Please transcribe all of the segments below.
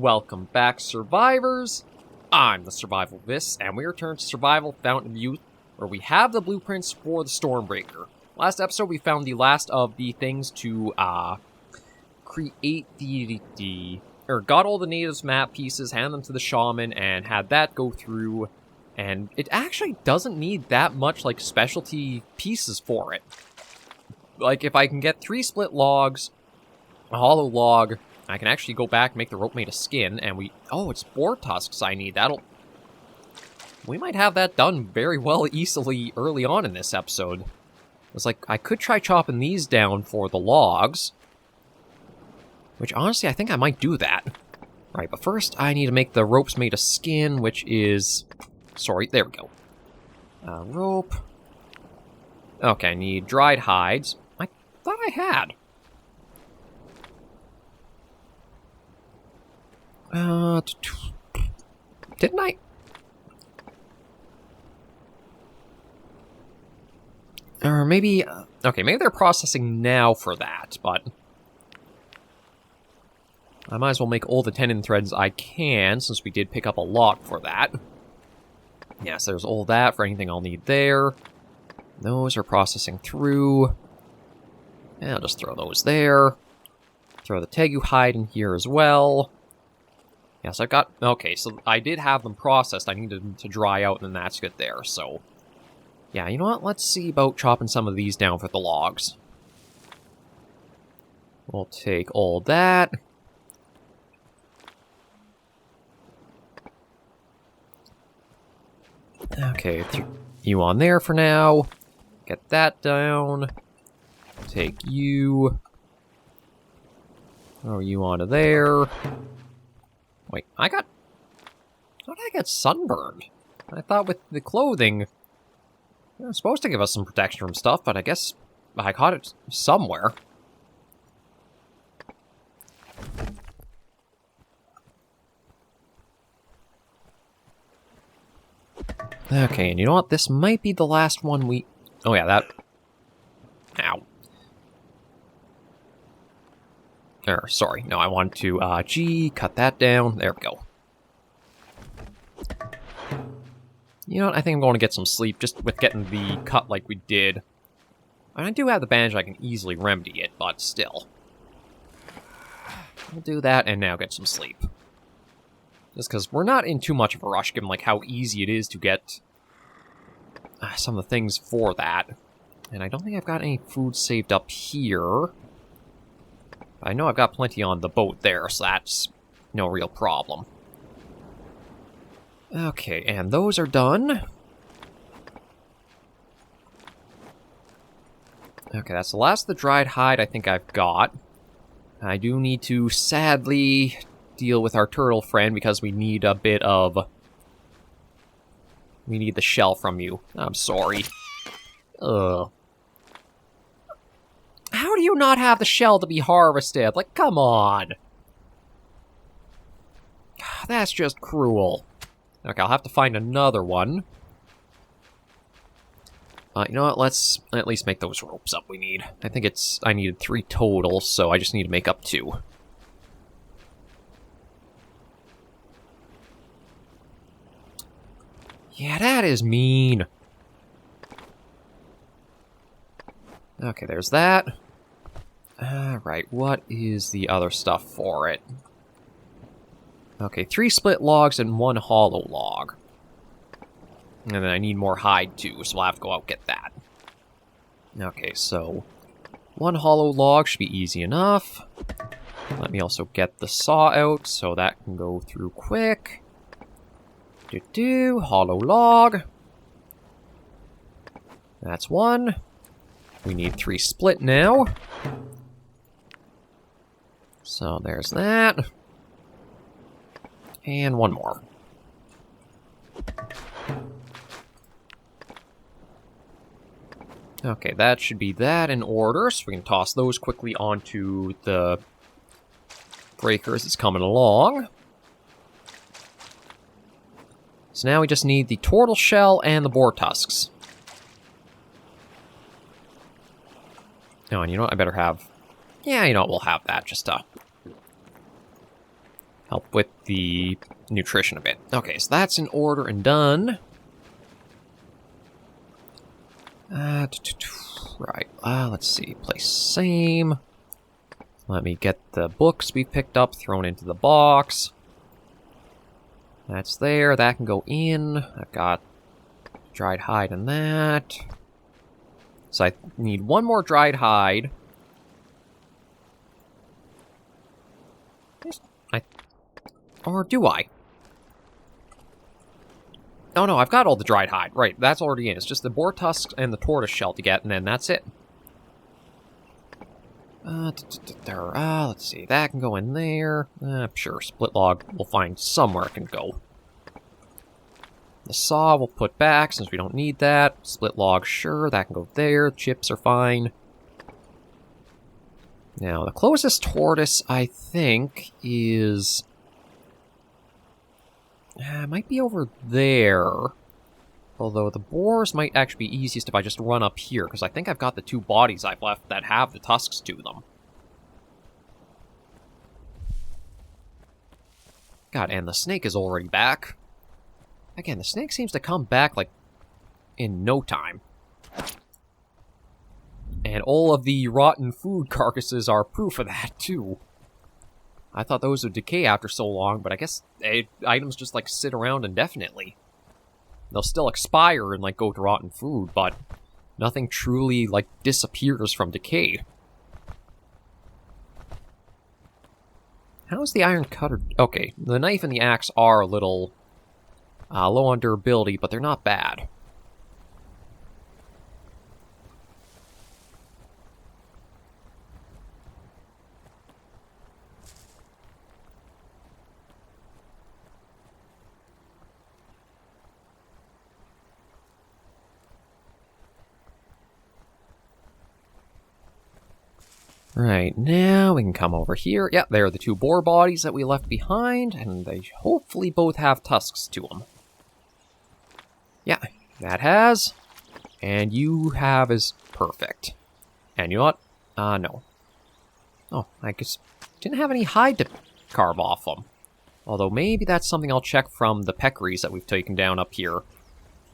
Welcome back, survivors! I'm the Survivalist, and we return to Survival Fountain of Youth, where we have the blueprints for the Stormbreaker. Last episode, we found the last of the things to, create got all the natives' map pieces, hand them to the shaman, and had that go through, and it actually doesn't need that much, like, specialty pieces for it. Like, if I can get 3 split logs, a hollow log, I can actually go back and make the rope made of skin, and oh, it's boar tusks I need. We might have that done very well easily early on in this episode. It's like, I could try chopping these down for the logs, which honestly, I think I might do that. Right, but first I need to make the ropes made of skin, which is... Sorry, there we go. Rope. Okay, I need dried hides. I thought I had. Didn't I? Or maybe... okay, maybe they're processing now for that, but... I might as well make all the tendon threads I can, since we did pick up a lot for that. Yes, there's all that for anything I'll need there. Those are processing through. And I'll just throw those there. Throw the tegu hide in here as well. Yes, I've got... okay, so I did have them processed. I needed them to dry out, and that's good there, so... yeah, you know what? Let's see about chopping some of these down for the logs. We'll take all that. Okay, you on there for now. Get that down. Take you. Throw you onto there. Wait, how did I get sunburned? I thought with the clothing, it was supposed to give us some protection from stuff, but I guess I caught it somewhere. Okay, and you know what? This might be the last one we... oh yeah, that... ow. Sorry. No, I want to, cut that down. There we go. You know what? I think I'm going to get some sleep, just with getting the cut like we did. And I do have the bandage, I can easily remedy it, but still. We'll do that, and now get some sleep. Just because we're not in too much of a rush, given like how easy it is to get some of the things for that. And I don't think I've got any food saved up here. I know I've got plenty on the boat there, so that's no real problem. Okay, and those are done. Okay, that's the last of the dried hide I think I've got. I do need to, sadly, deal with our turtle friend because we need a bit of... we need the shell from you. I'm sorry. Ugh. How do you not have the shell to be harvested? Like, come on. That's just cruel. Okay, I'll have to find another one. You know what, let's at least make those ropes up we need. I think I needed 3 total, so I just need to make up 2. Yeah, that is mean. Okay, there's that. Right, what is the other stuff for it? Okay, 3 split logs and 1 hollow log. And then I need more hide too, so I'll have to go out and get that. Okay, so 1 hollow log should be easy enough. Let me also get the saw out, so that can go through quick. Hollow log. That's 1. We need 3 split now. So there's that. And 1 more. Okay, that should be that in order, so we can toss those quickly onto the breakers that's coming along. So now we just need the turtle shell and the boar tusks. Oh, and you know what? I better have... yeah, you know what? We'll have that just to help with the nutrition a bit. Okay, so that's in order and done. Right, let's see. Place same. Let me get the books we picked up thrown into the box. That's there. That can go in. I've got dried hide in that. So I need one more dried hide. Or do I? Oh no, I've got all the dried hide. Right, that's already in. It's just the boar tusks and the tortoise shell to get, and then that's it. Let's see. That can go in there. Sure, split log we'll find somewhere it can go. The saw we'll put back since we don't need that. Split log, sure, that can go there. Chips are fine. Now, the closest tortoise, I think, is... it might be over there. Although the boars might actually be easiest if I just run up here, because I think I've got the two bodies I've left that have the tusks to them. God, and the snake is already back. Again, the snake seems to come back, like, in no time. And all of the rotten food carcasses are proof of that, too. I thought those would decay after so long, but I guess items just, like, sit around indefinitely. They'll still expire and, like, go to rotten food, but nothing truly, like, disappears from decay. How's the iron cutter? Okay, the knife and the axe are a little low on durability, but they're not bad. Right, now we can come over here. Yeah, there are the two boar bodies that we left behind, and they hopefully both have tusks to them. Yeah, that has. And you have is perfect. And you know what? No. Oh, I guess didn't have any hide to carve off them. Although maybe that's something I'll check from the peccaries that we've taken down up here.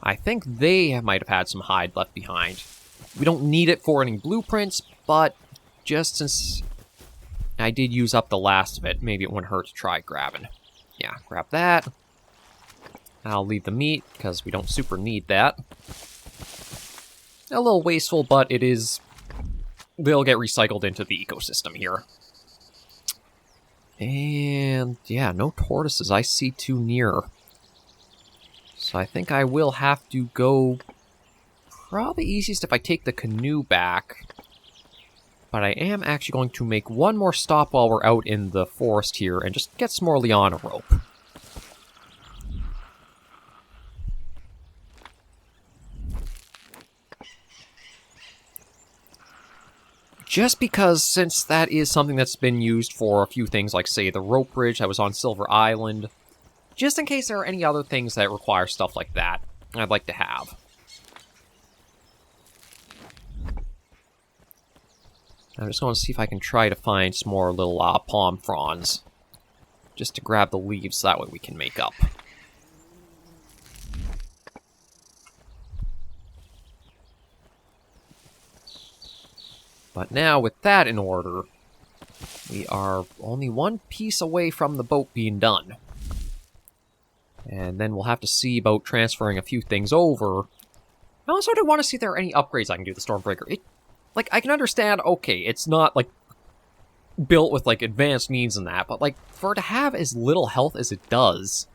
I think they might have had some hide left behind. We don't need it for any blueprints, but just since I did use up the last of it, maybe it wouldn't hurt to try grabbing. Yeah, grab that. I'll leave the meat, because we don't super need that. A little wasteful, but it is... they'll get recycled into the ecosystem here. And, yeah, no tortoises I see too near. So I think I will have to go... probably easiest if I take the canoe back. But I am actually going to make one more stop while we're out in the forest here and just get some more liana rope. Just because, since that is something that's been used for a few things, like, say, the rope bridge that was on Silver Island, just in case there are any other things that require stuff like that, I'd like to have. I'm just going to see if I can try to find some more little palm fronds, just to grab the leaves, so that way we can make up. But now, with that in order, we are only one piece away from the boat being done. And then we'll have to see about transferring a few things over. I also do want to see if there are any upgrades I can do to the Stormbreaker. Like, I can understand, okay, it's not, like, built with, like, advanced means and that, but, like, for it to have as little health as it does,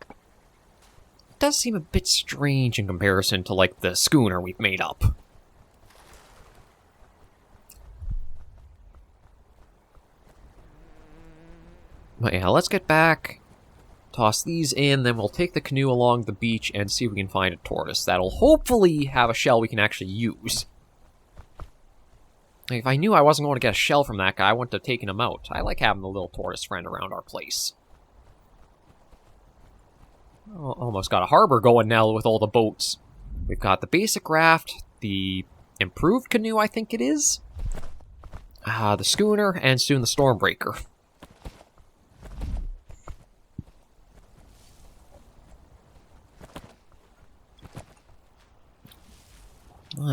it does seem a bit strange in comparison to, like, the schooner we've made up. But yeah, let's get back, toss these in, then we'll take the canoe along the beach and see if we can find a tortoise. That'll hopefully have a shell we can actually use. Like, if I knew I wasn't going to get a shell from that guy, I wouldn't have taken him out. I like having the little tortoise friend around our place. Oh, almost got a harbor going now with all the boats. We've got the basic raft, the improved canoe, I think it is, the schooner, and soon the Stormbreaker.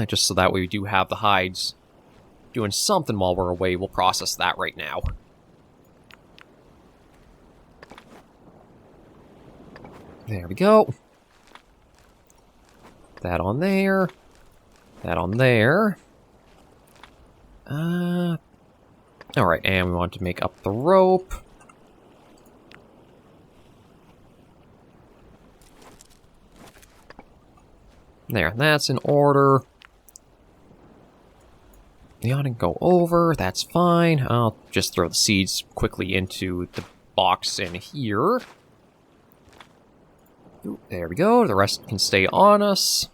Just so that way we do have the hides doing something while we're away. We'll process that right now. There we go. That on there. That on there. Alright, and we want to make up the rope. There, that's in order. The awning go over, that's fine. I'll just throw the seeds quickly into the box in here. Ooh, there we go, the rest can stay on us.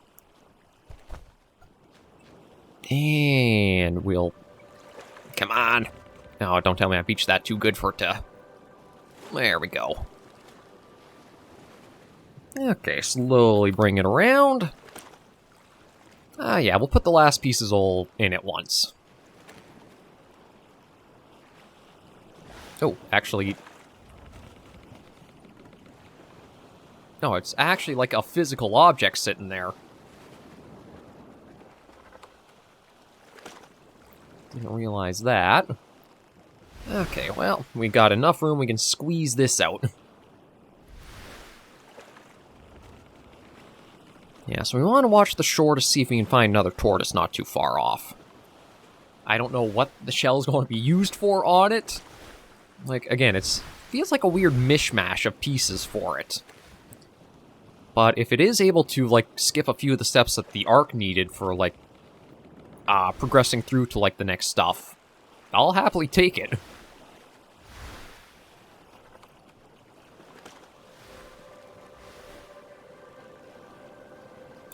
And we'll... Come on! No, don't tell me I beached that too good for it to... There we go. Okay, slowly bring it around. Yeah, we'll put the last pieces all in at once. Oh, actually... No, it's actually like a physical object sitting there. Didn't realize that. Okay, well, we got enough room, we can squeeze this out. Yeah, so we want to watch the shore to see if we can find another tortoise not too far off. I don't know what the shell is going to be used for on it. Like, again, it feels like a weird mishmash of pieces for it. But if it is able to, like, skip a few of the steps that the arc needed for, like, progressing through to, like, the next stuff, I'll happily take it.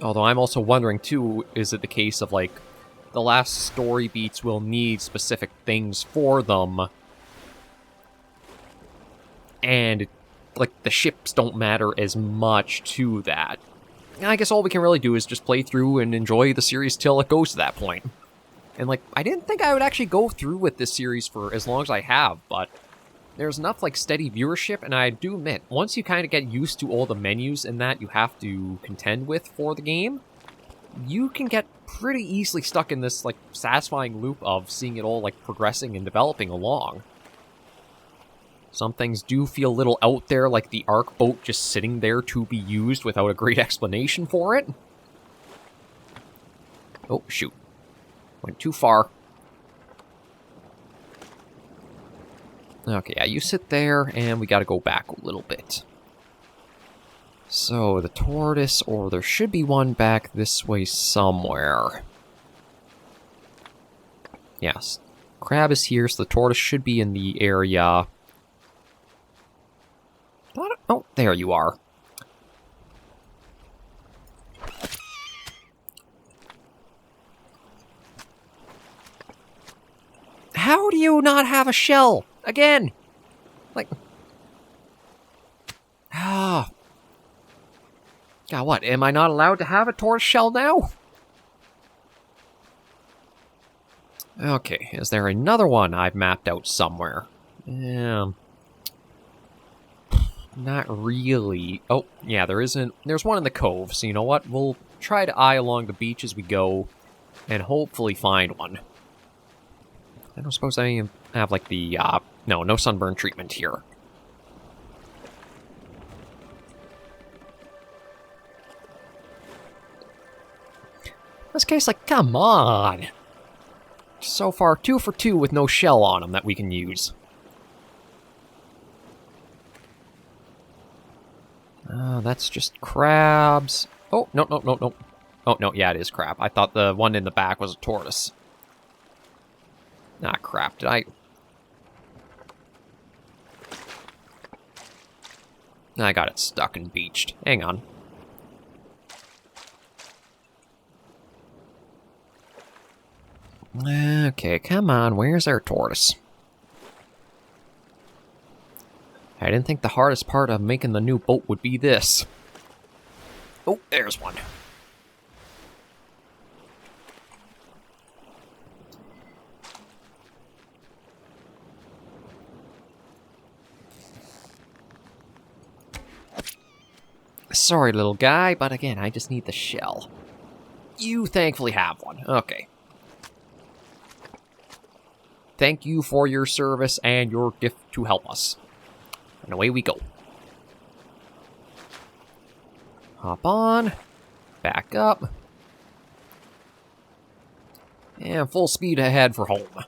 Although I'm also wondering, too, is it the case of, like, the last story beats will need specific things for them, and, like, the ships don't matter as much to that. I guess all we can really do is just play through and enjoy the series till it goes to that point. And, like, I didn't think I would actually go through with this series for as long as I have, but there's enough, like, steady viewership, and I do admit, once you kind of get used to all the menus and that you have to contend with for the game, you can get pretty easily stuck in this, like, satisfying loop of seeing it all, like, progressing and developing along. Some things do feel a little out there, like the arc boat just sitting there to be used without a great explanation for it. Oh, shoot. Went too far. Okay, yeah, you sit there, and we gotta go back a little bit. So, the tortoise, or there should be one back this way somewhere. Yes. Crab is here, so the tortoise should be in the area. Oh, there you are. How do you not have a shell? Again! Like... Ah... God, what? Am I not allowed to have a tortoise shell now? Okay, is there another one I've mapped out somewhere? Not really. Oh, yeah, there isn't. There's one in the cove, so you know what? We'll try to eye along the beach as we go, and hopefully find one. I don't suppose I have, like, the, no sunburn treatment here. In this case, like, come on! So far, 2 for 2 with no shell on them that we can use. That's just crabs. Oh, no. Oh, no, yeah, it is crab. I thought the one in the back was a tortoise. Ah, crap, did I... I got it stuck and beached. Hang on. Okay, come on, where's our tortoise? I didn't think the hardest part of making the new boat would be this. Oh, there's one. Sorry, little guy, but again, I just need the shell. You thankfully have one. Okay. Thank you for your service and your gift to help us. And away we go. Hop on. Back up. And full speed ahead for home.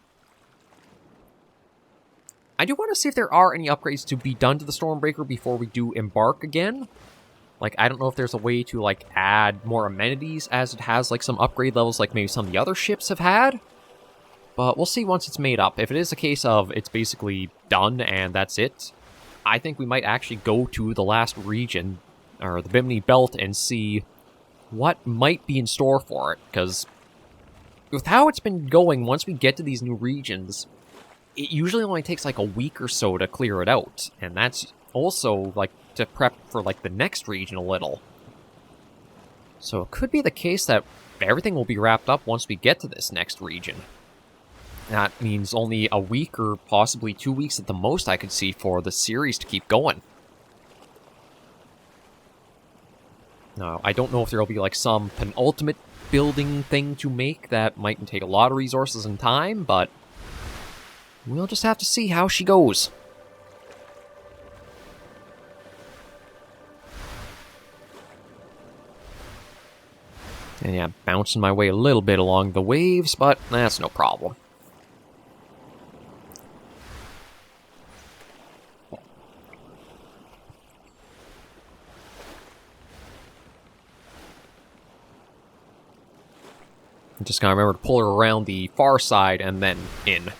I do want to see if there are any upgrades to be done to the Stormbreaker before we do embark again. Like, I don't know if there's a way to, like, add more amenities as it has, like, some upgrade levels like maybe some of the other ships have had. But we'll see once it's made up. If it is a case of it's basically done and that's it, I think we might actually go to the last region, or the Bimini Belt, and see what might be in store for it. Because with how it's been going, once we get to these new regions, it usually only takes like a week or so to clear it out. And that's also, like, to prep for, like, the next region a little. So it could be the case that everything will be wrapped up once we get to this next region. That means only a week or possibly 2 weeks at the most I could see for the series to keep going. Now, I don't know if there will be, like, some penultimate building thing to make that might take a lot of resources and time, but we'll just have to see how she goes. And yeah, bouncing my way a little bit along the waves, but that's no problem. I'm just gotta remember to pull her around the far side and then in.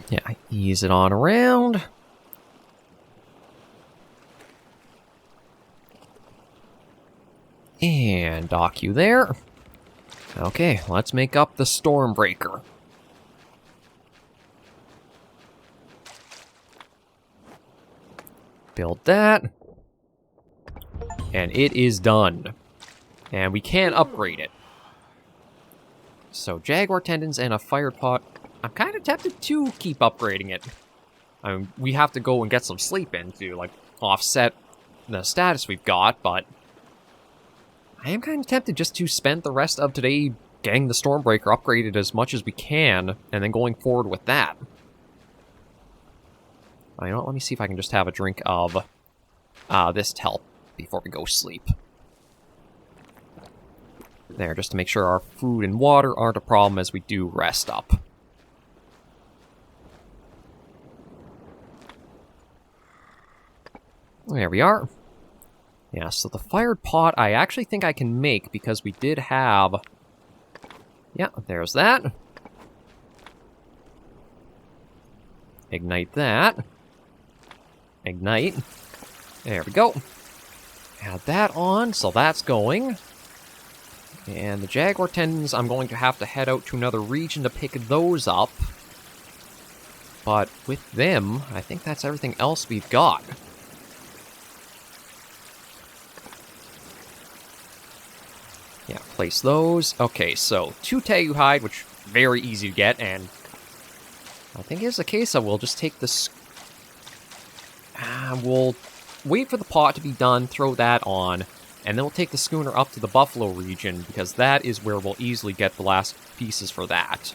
Yeah, ease it on around. And dock you there. Okay, let's make up the Stormbreaker. Build that. And it is done. And we can upgrade it. So, Jaguar tendons and a fired pot. I'm kind of tempted to keep upgrading it. I mean, we have to go and get some sleep in to, like, offset the status we've got, but I am kind of tempted just to spend the rest of today getting the Stormbreaker upgraded as much as we can, and then going forward with that. You know what, let me see if I can just have a drink of this to help before we go sleep. There, just to make sure our food and water aren't a problem as we do rest up. There we are. Yeah, so the fired pot I actually think I can make because we did have... Yeah, there's that. Ignite that. Ignite. There we go. Add that on, so that's going. And the Jaguar tendons, I'm going to have to head out to another region to pick those up. But with them, I think that's everything else we've got. Yeah, place those. Okay, so 2 Tegu hide, which very easy to get, and I think it's a case of we'll just take this... we'll wait for the pot to be done, throw that on, and then we'll take the schooner up to the Buffalo region, because that is where we'll easily get the last pieces for that.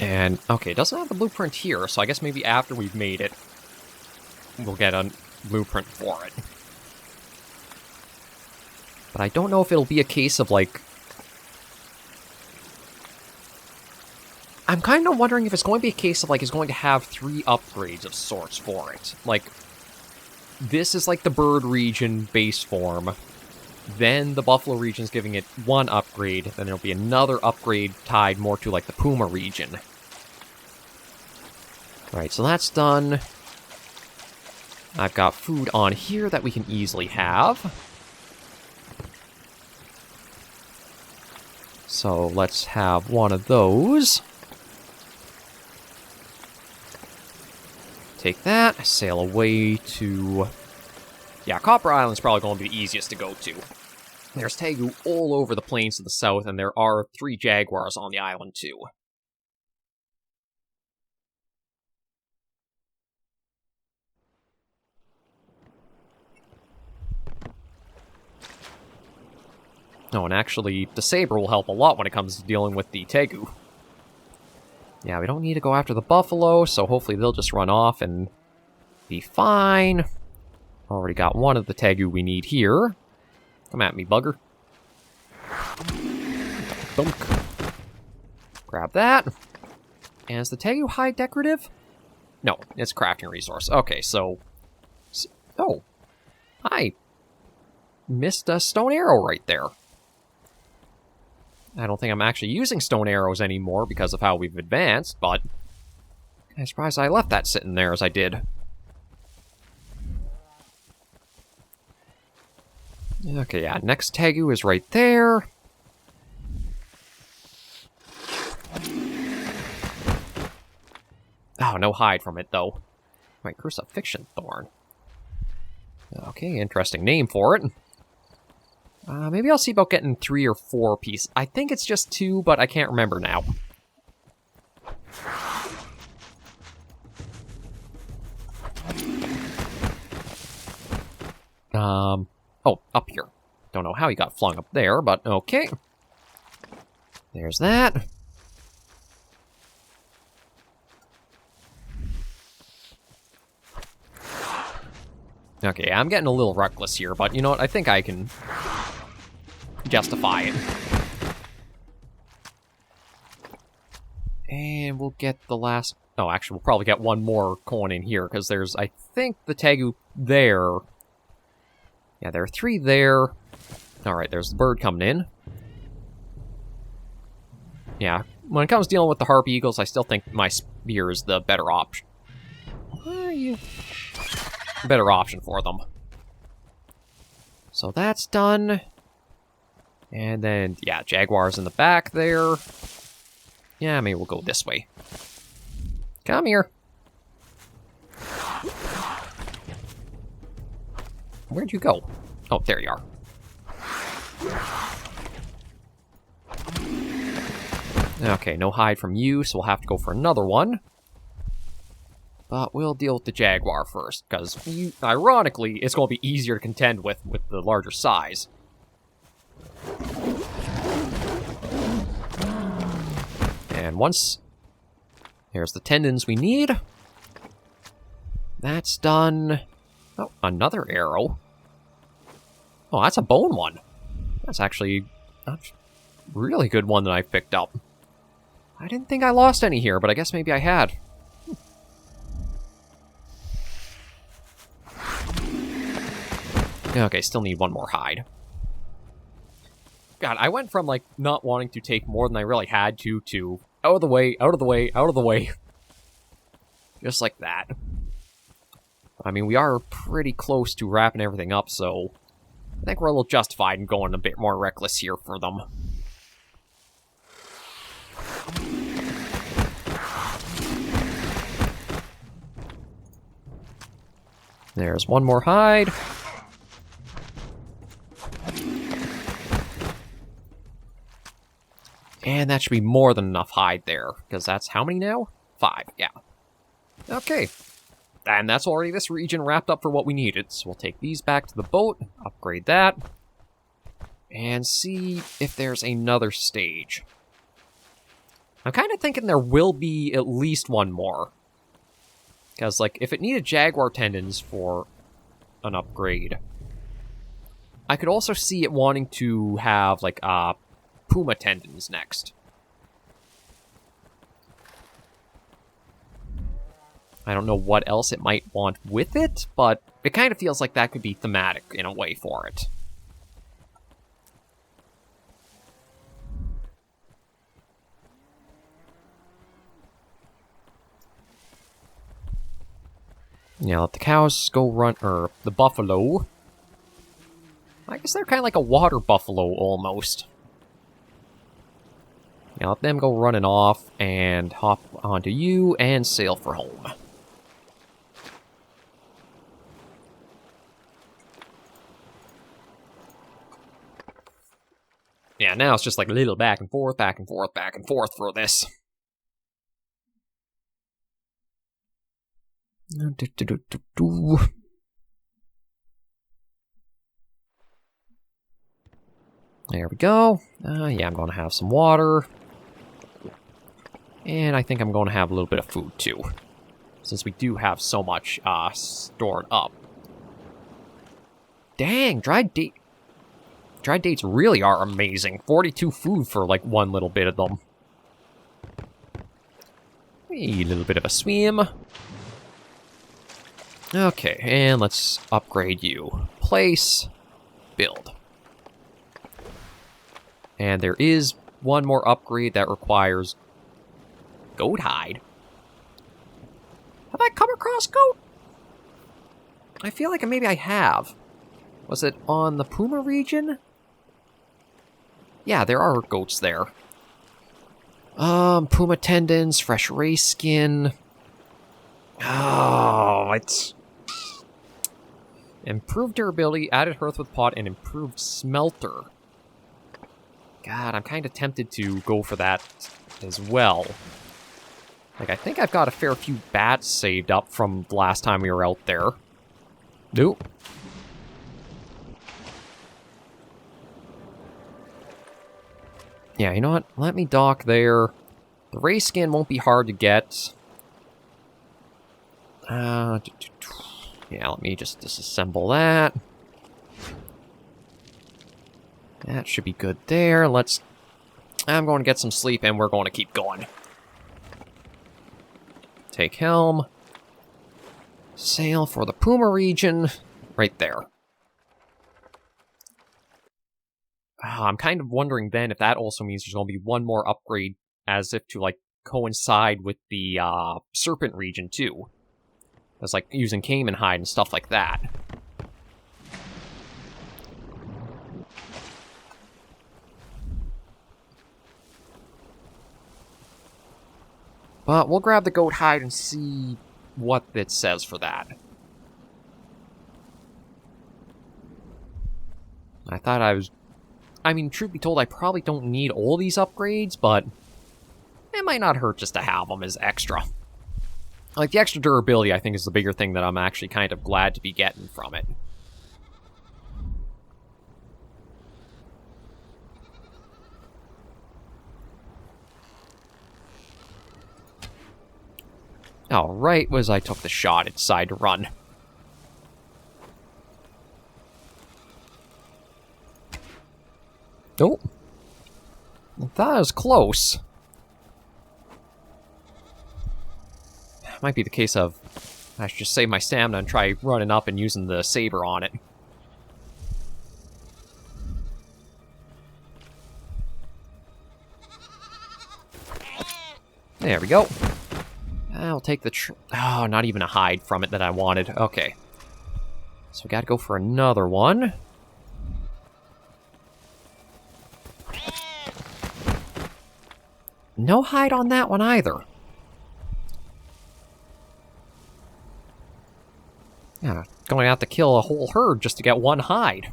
And, okay, it doesn't have the blueprint here, so I guess maybe after we've made it, we'll get a blueprint for it. But I don't know if it'll be a case of, like... I'm kind of wondering if it's going to be a case of, like, it's going to have 3 upgrades of sorts for it. Like, this is, like, the bird region base form. Then the Buffalo region's giving it 1 upgrade. Then there'll be another upgrade tied more to, like, the Puma region. Right, so that's done. I've got food on here that we can easily have. So let's have one of those. Take that, sail away to... Yeah, Copper Island's probably going to be the easiest to go to. There's Tegu all over the plains to the south, and there are 3 jaguars on the island too. Oh, and actually, the Saber will help a lot when it comes to dealing with the Tegu. Yeah, we don't need to go after the buffalo, so hopefully they'll just run off and be fine. Already got one of the Tegu we need here. Come at me, bugger. Thunk. Grab that. And is the Tegu hide decorative? No, it's a crafting resource. Okay, so... Oh. I missed a stone arrow right there. I don't think I'm actually using stone arrows anymore because of how we've advanced, but I'm surprised I left that sitting there as I did. Okay, yeah, next Tegu is right there. Oh, no hide from it, though. My Crucifixion Thorn. Okay, interesting name for it. Maybe I'll see about getting 3 or 4 pieces. I think it's just 2, but I can't remember now. Oh, up here. Don't know how he got flung up there, but okay. There's that. Okay, I'm getting a little reckless here, but you know what? I think I can justify it. And we'll get the last... Oh, actually, we'll probably get one more coin in here, because there's, I think, the Tegu there. Yeah, there are 3 there. Alright, there's the bird coming in. Yeah, when it comes to dealing with the Harp Eagles, I still think my spear is the better option. Where are you? Better option for them. So that's done. And then, yeah, Jaguars in the back there. Yeah, maybe we'll go this way. Come here. Where'd you go? Oh, there you are. Okay, no hide from you, so we'll have to go for another one. But we'll deal with the Jaguar first, because, ironically, it's going to be easier to contend with the larger size. And once... There's the tendons we need. That's done. Oh, another arrow. Oh, that's a bone one. That's actually a really good one that I picked up. I didn't think I lost any here, but I guess maybe I had. Okay, still need one more hide. God, I went from, like, not wanting to take more than I really had to out of the way, out of the way, out of the way. Just like that. I mean, we are pretty close to wrapping everything up, so I think we're a little justified in going a bit more reckless here for them. There's one more hide. And that should be more than enough hide there, because that's how many now? 5, yeah. Okay. And that's already this region wrapped up for what we needed. So we'll take these back to the boat, upgrade that, and see if there's another stage. I'm kind of thinking there will be at least one more. Because, like, if it needed Jaguar tendons for an upgrade, I could also see it wanting to have, like, Puma tendons next. I don't know what else it might want with it, but it kind of feels like that could be thematic in a way for it. Yeah, let the cows go run, or the buffalo. I guess they're kind of like a water buffalo, almost. Yeah, let them go running off, and hop onto you, and sail for home. Yeah, now it's just like a little back and forth, back and forth, back and forth for this. There we go. Yeah, I'm going to have some water. And I think I'm going to have a little bit of food, too. Since we do have so much stored up. Dang, dried dates really are amazing. 42 food for, like, one little bit of them. A little bit of a swim. Okay, and let's upgrade you. Place. Build. And there is one more upgrade that requires goat hide. Have I come across goat? I feel like maybe I have. Was it on the Puma region? Yeah, there are goats there. Puma tendons, fresh ray skin. Oh, it's... Improved durability, added hearth with pot, and improved smelter. God, I'm kind of tempted to go for that as well. Like, I think I've got a fair few bats saved up from the last time we were out there. Nope. Yeah, you know what? Let me dock there. The ray skin won't be hard to get. Yeah, let me just disassemble that. That should be good there. I'm going to get some sleep, and we're going to keep going. Take helm. Sail for the Puma region. Right there. I'm kind of wondering then if that also means there's going to be one more upgrade as if to, like, coincide with the Serpent region, too. That's like using Cayman hide and stuff like that. But we'll grab the goat hide and see what it says for that. I mean, truth be told, I probably don't need all these upgrades, but it might not hurt just to have them as extra. Like, the extra durability, I think, is the bigger thing that I'm actually kind of glad to be getting from it. Alright, as I took the shot, it decided to run. Oh. I thought it was close. Might be the case of I should just save my stamina and try running up and using the saber on it. There we go. I'll take the oh, not even a hide from it that I wanted. Okay. So we gotta go for another one. No hide on that one either. Yeah, going to have to kill a whole herd just to get one hide.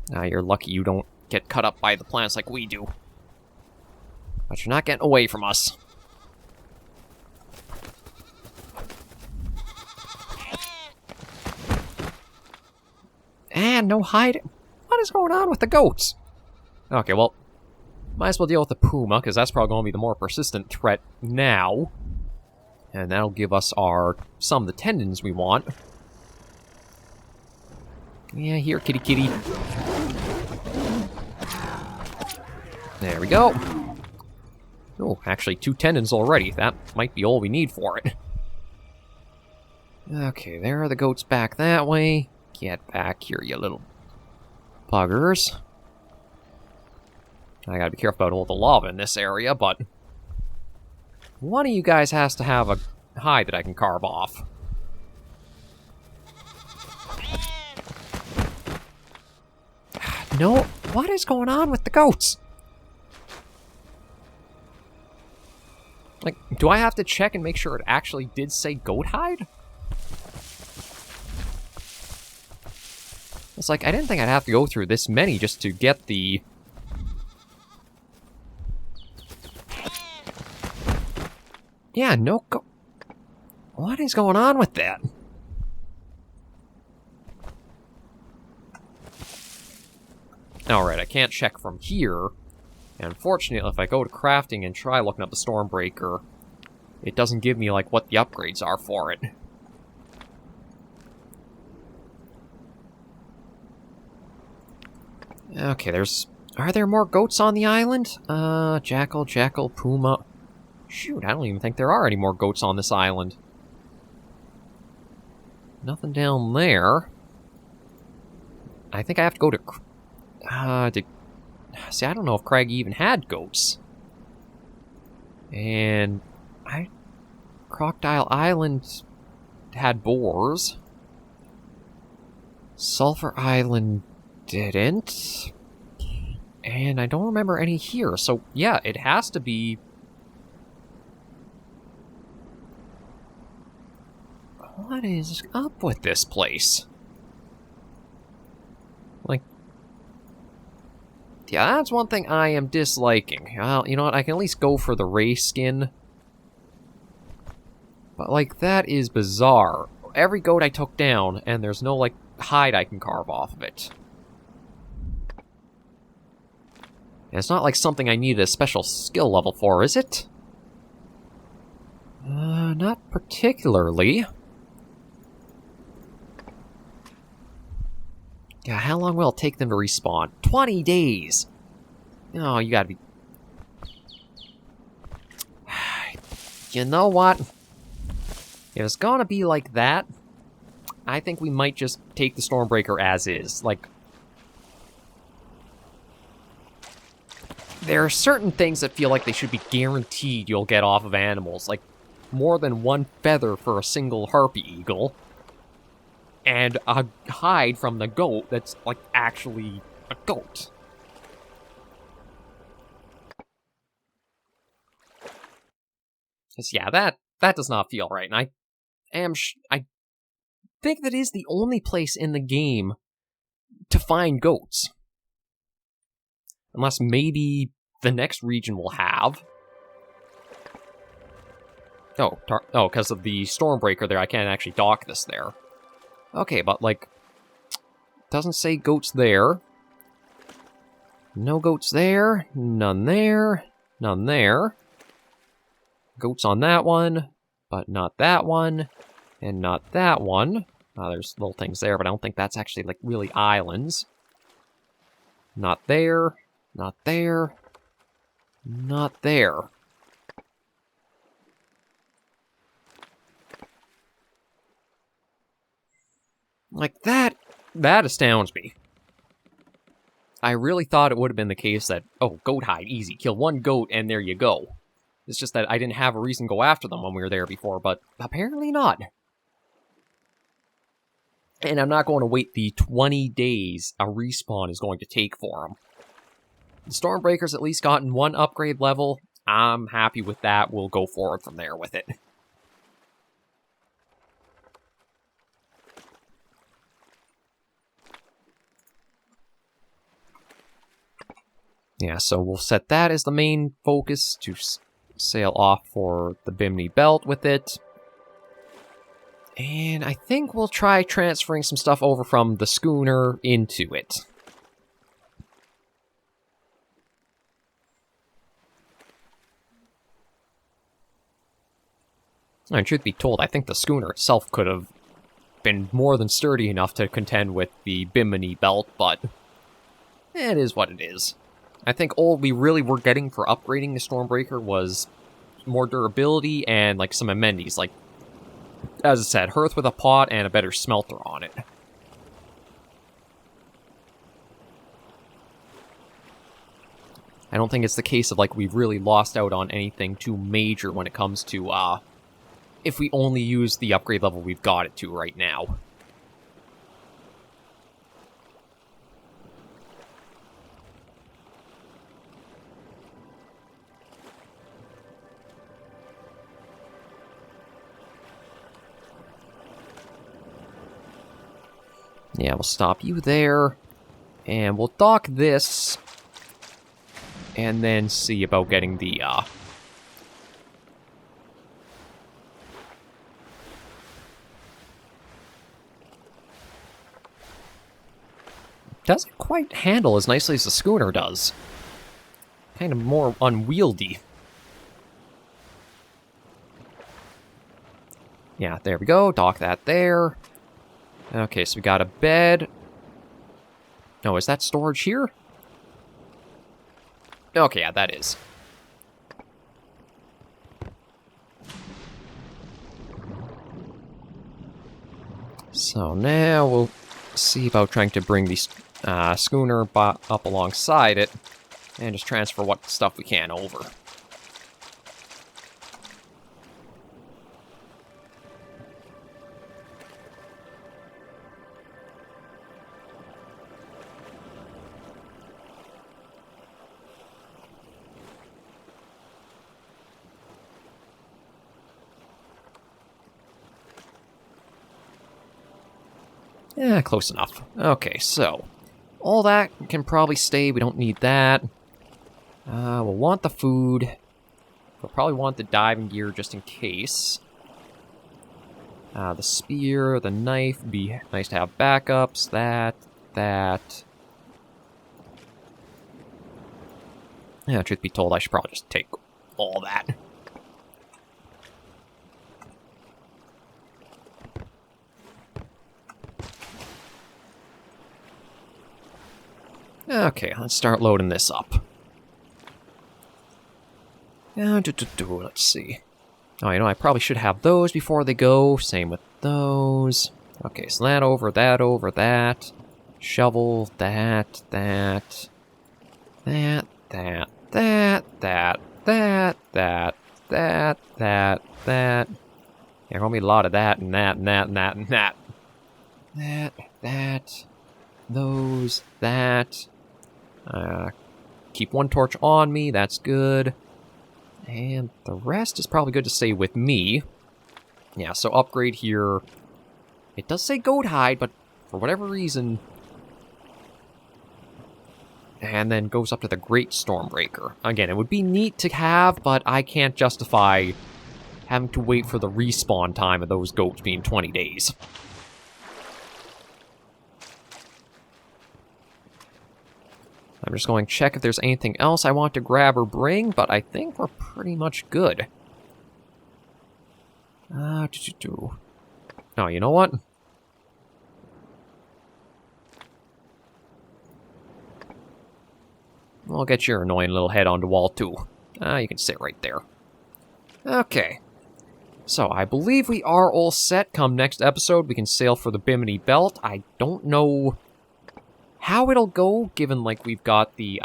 Now you're lucky you don't get cut up by the plants like we do. But you're not getting away from us. And no hide. What is going on with the goats? Okay, well, might as well deal with the puma, because that's probably going to be the more persistent threat now. And that'll give us some of the tendons we want. Yeah, here, kitty kitty. There we go. Oh, actually 2 tendons already. That might be all we need for it. Okay, there are the goats back that way. Get back here, you little buggers. I gotta be careful about all the lava in this area, but one of you guys has to have a hide that I can carve off. No, what is going on with the goats? Like, do I have to check and make sure it actually did say goat hide? It's like, I didn't think I'd have to go through this many just to get the... Yeah, no go... What is going on with that? Alright, I can't check from here. And unfortunately, if I go to crafting and try looking up the Stormbreaker, it doesn't give me, like, what the upgrades are for it. Okay, there's... Are there more goats on the island? Jackal, Puma... Shoot, I don't even think there are any more goats on this island. Nothing down there. I think I have to go to... See, I don't know if Craggy even had goats. And... Crocodile Island had boars. Sulphur Island didn't. And I don't remember any here, so yeah, it has to be... What is up with this place? Like... Yeah, that's one thing I am disliking. Well, you know what, I can at least go for the Ray skin. But, like, that is bizarre. Every goat I took down, and there's no, like, hide I can carve off of it. And it's not like something I need a special skill level for, is it? Not particularly. Yeah, how long will it take them to respawn? 20 days! Oh, you gotta be... You know what? If it's gonna be like that, I think we might just take the Stormbreaker as is. Like, there are certain things that feel like they should be guaranteed you'll get off of animals. Like, more than one feather for a single harpy eagle. And a hide from the goat that's, like, actually a goat. Because, yeah, that does not feel right. And I think that is the only place in the game to find goats. Unless maybe the next region will have. Oh, because of the Stormbreaker there, I can't actually dock this there. Okay, but, like, doesn't say goats there. No goats there. None there. None there. Goats on that one, but not that one. And not that one. There's little things there, but I don't think that's actually, like, really islands. Not there. Not there. Not there. Like, that astounds me. I really thought it would have been the case that, oh, goat hide, easy. Kill one goat, and there you go. It's just that I didn't have a reason to go after them when we were there before, but apparently not. And I'm not going to wait the 20 days a respawn is going to take for them. The Stormbreaker's at least gotten one upgrade level. I'm happy with that. We'll go forward from there with it. Yeah, so we'll set that as the main focus to sail off for the Bimini Belt with it. And I think we'll try transferring some stuff over from the schooner into it. And truth be told, I think the schooner itself could have been more than sturdy enough to contend with the Bimini Belt, but it is what it is. I think all we really were getting for upgrading the Stormbreaker was more durability and, like, some amenities, like, as I said, hearth with a pot and a better smelter on it. I don't think it's the case of, like, we've really lost out on anything too major when it comes to, if we only use the upgrade level we've got it to right now. Yeah, we'll stop you there, and we'll dock this, and then see about getting the, doesn't quite handle as nicely as the schooner does. Kind of more unwieldy. Yeah, there we go, dock that there. Okay, so we got a bed. No, is that storage here? Okay, yeah, that is. So now we'll see about trying to bring the schooner up alongside it and just transfer what stuff we can over. Yeah, close enough. Okay, so all that can probably stay. We don't need that. We'll want the food. We'll probably want the diving gear just in case. The spear, the knife, be nice to have backups. That. Yeah, truth be told, I should probably just take all that. Okay, let's start loading this up. Let's see. Oh, you know, I probably should have those before they go. Same with those. Okay, so that over, that. Shovel, that. Yeah, gonna be a lot of that and that and that and that and that. That. Those, that. Keep one torch on me, that's good. And the rest is probably good to stay with me. Yeah, so upgrade here. It does say goat hide, but for whatever reason... And then goes up to the Great Stormbreaker. Again, it would be neat to have, but I can't justify having to wait for the respawn time of those goats being 20 days. I'm just going to check if there's anything else I want to grab or bring, but I think we're pretty much good. Oh, you know what? I'll get your annoying little head on the wall, too. You can sit right there. Okay. So, I believe we are all set. Come next episode, we can sail for the Bimini Belt. I don't know how it'll go, given, like, we've got the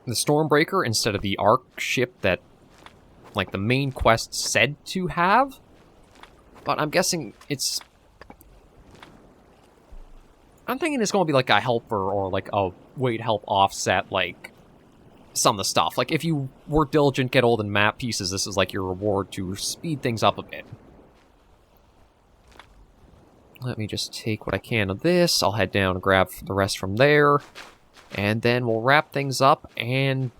Stormbreaker instead of the Ark ship that, like, the main quest said to have. But I'm guessing it's... I'm thinking it's going to be, like, a helper or, like, a way to help offset, like, some of the stuff. Like, if you were diligent, get all the map pieces, this is, like, your reward to speed things up a bit. Let me just take what I can of this. I'll head down and grab the rest from there. And then we'll wrap things up and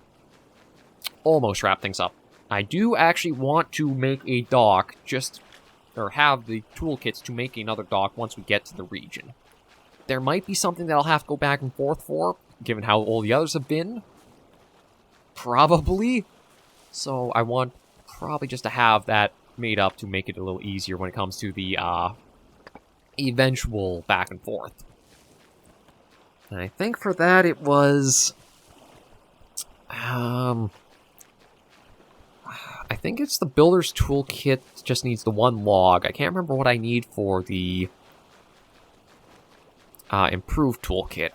almost wrap things up. I do actually want to make a dock, or have the toolkits to make another dock once we get to the region. There might be something that I'll have to go back and forth for, given how all the others have been. Probably. So I want probably just to have that made up to make it a little easier when it comes to the, eventual back and forth. And I think for that it was... I think it's the Builder's Toolkit, just needs the one log. I can't remember what I need for the improved toolkit.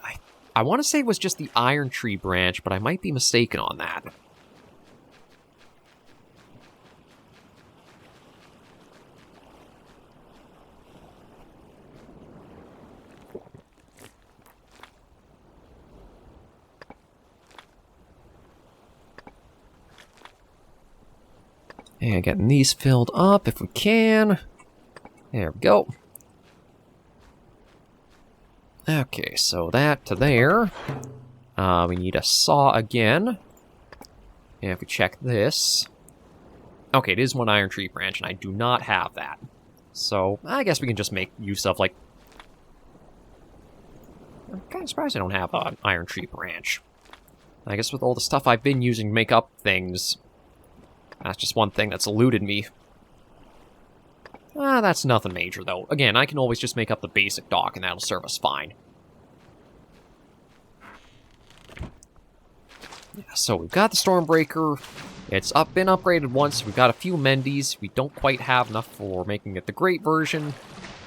I want to say it was just the iron tree branch, but I might be mistaken on that. And getting these filled up if we can. There we go. Okay, so that to there. We need a saw again. And if we check this... Okay, it is one iron tree branch, and I do not have that. So, I guess we can just make use of, like... I'm kind of surprised I don't have an iron tree branch. I guess with all the stuff I've been using to make up things... That's just one thing that's eluded me. That's nothing major, though. Again, I can always just make up the basic dock, and that'll serve us fine. Yeah, so we've got the Stormbreaker. It's been upgraded once. We've got a few Mendies. We don't quite have enough for making it the great version,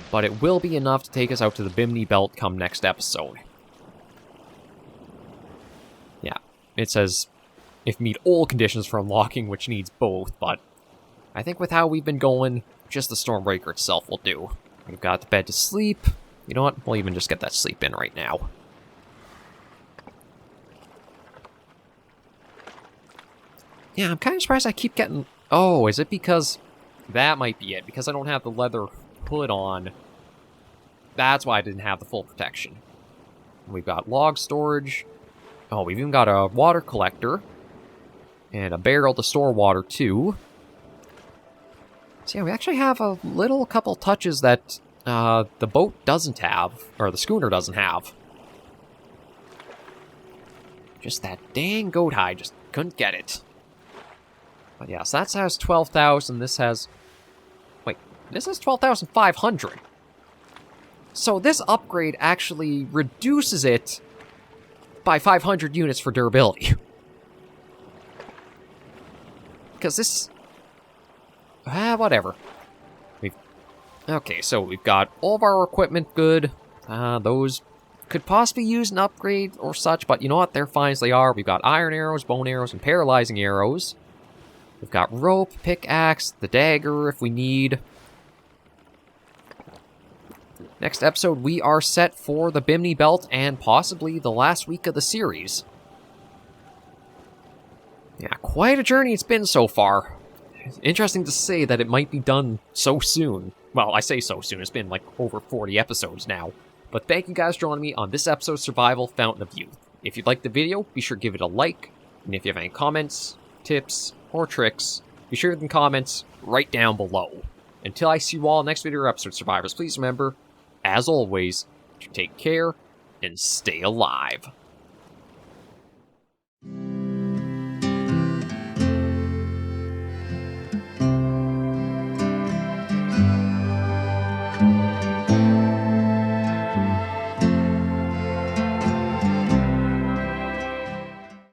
but it will be enough to take us out to the Bimini Belt come next episode. Yeah, it says... if meet all conditions for unlocking, which needs both, but I think with how we've been going, just the Stormbreaker itself will do. We've got the bed to sleep. You know what? We'll even just get that sleep in right now. Yeah, I'm kind of surprised I keep getting... Oh, is it because... That might be it, because I don't have the leather hood on. That's why I didn't have the full protection. We've got log storage. Oh, we've even got a water collector. And a barrel to store water, too. So yeah, we actually have a couple touches that the boat doesn't have, or the schooner doesn't have. Just that dang goat hide, just couldn't get it. But yeah, so that has 12,000, this has... Wait, this has 12,500. So this upgrade actually reduces it by 500 units for durability. Because this... whatever. Okay, so we've got all of our equipment good. Those could possibly use an upgrade or such, but you know what? They're fine as they are. We've got iron arrows, bone arrows, and paralyzing arrows. We've got rope, pickaxe, the dagger if we need. Next episode, we are set for the Bimini Belt and possibly the last week of the series. Yeah, quite a journey it's been so far. Interesting to say that it might be done so soon. Well, I say so soon, it's been like over 40 episodes now. But thank you guys for joining me on this episode of Survival Fountain of Youth. If you liked the video, be sure to give it a like. And if you have any comments, tips, or tricks, be sure to leave them comments right down below. Until I see you all next video or episode, survivors, please remember, as always, to take care and stay alive.